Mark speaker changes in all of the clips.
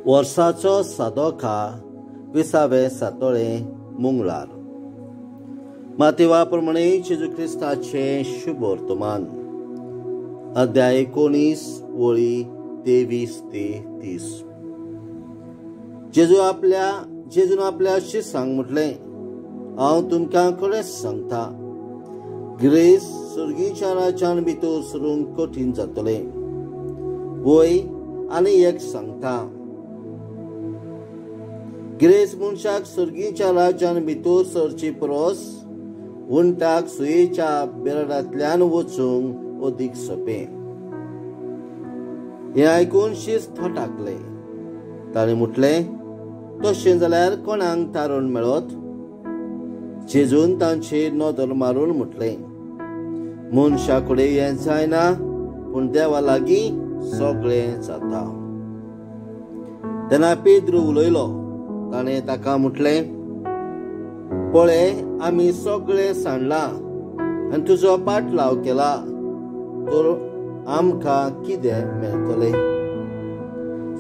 Speaker 1: वर्साचो सादोखा 20वें सातोळे मंगळार. मातेवा प्रमाणे जेजू क्रिस्ताचे शुभ वर्तमान. अध्याय 19 वळी 23 ते 30. जेजून आपल्या शिष्यांक म्हटलें, हांव तुमकां खरेंच सांगता, गिरेस्त सुर्गीच्या राज्यान भितर सरूंक कठीण जातलें. वय आनी एक सांगता, गिरेस्त मनशाक सुर्गीच्या राज्यान भितर सरची परस उंटाक सुयेच्या बेरडांतल्यान वचूंक अदीक सोपें. हें आयकून शिस्त थोटाकले. ताणें म्हटलें, तशें जाल्यार कोणाक तारण मेळत? जेजून तांचेर नदर मारून म्हटलें, मनशा कडेन हें जायना, पूण देवा लागीं सगळें जाता. तेन्ना पेद्रू उलयलो. ताणें ताका म्हटलें, पळय, आमी सगळें सांडलां आनी तुजो पाटलाव केला, तर आमकां कितें मेळटलें?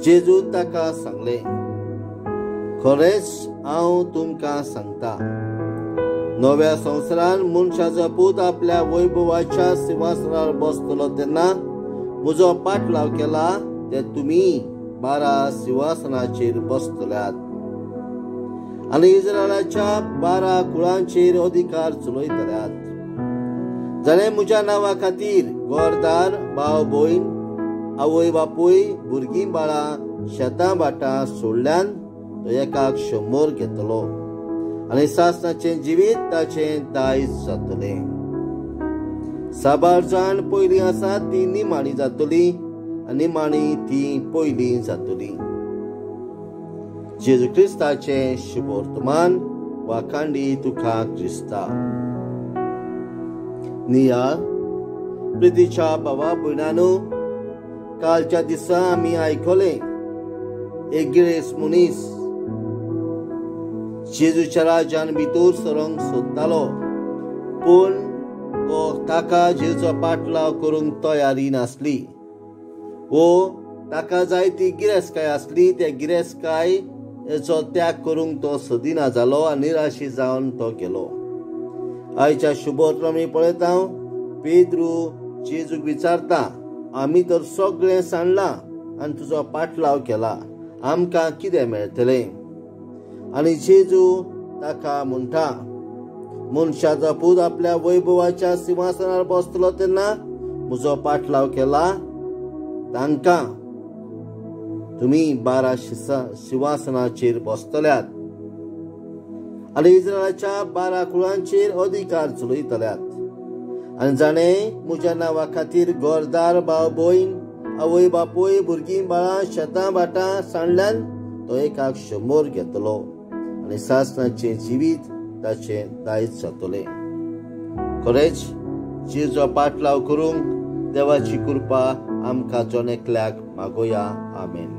Speaker 1: जेजून ताका सांगलें, खरेंच हांव तुमकां सांगता, नव्या संवसारांत मनशाचो पूत आपल्या वैभवाच्या सिंहासनार बसतलो तेन्ना म्हजो पाटलाव केला ते तुमी 12 सिंहासनाचेर बसतल्यात आनी इस्रायलाच्या 12 कुळांचेर अधिकार चलयतल्यात. जाणें म्हज्या नांवा खातीर घरदार, भाव भयण, आवय बापूय, भुरगीं बाळां, शेतां भाटां सोडल्यान तो एकाक 100 घेतलो आनी सासणाचें जिवीत ताचें दायज जातलें. साबार जाण पयलीं आसा ती निमाणी जातली आनी निमाणी ती पयलीं जातली. जेजू क्रिस्ताचें शुभ वर्तमान. वाखांडी तुका क्रिस्ता. नियाळ. प्रितीच्या भावा भयणांनो, कालच्या दिसा आमी आयकलें, एक गिरेस्त मनीस जेजूच्या राज्यान भितर सरोंक सोदतालो, पूण ताका जेजूचो पाटलाव करूंक तयारी नासली. ताका जाय ती गिरेस्तकाय आसली. त्या गिरेस्तकायेचो त्याग करूंक तो सोदिना जालो आनी निराशी जावन तो गेलो. आयच्या शुभ वर्तमानी पळयता, पेद्रू जेजूक विचारता, आमी तर सगळें सांडलां आनी तुजो पाटलाव केला, आमकां कितें मेळटलें? आनी जेजू ताका म्हणटा, मनशाचो पूत आपल्या वैभवाच्या सिंहासनार बसतलो तेन्ना म्हजो पाटलाव केला तांकां तुमी 12 सिंहासनाचेर बसतल्यात आनी इस्रायलाच्या 12 कुळांचेर अधिकार चलयतल्यात. आनी जाणें म्हज्या नांवा खातीर घरदार, भाव भयण, आवय बापूय, भुरगीं बाळां, शेतां भाटां सांडल्यान तो एकाक 100 घेतलो आनी सासणाचें जिवीत ताचें दायज जातलें. खरेंच जेजूचो पाटलाव करूंक देवाची कृपा आमकां एकल्याक मागोया. आमेन.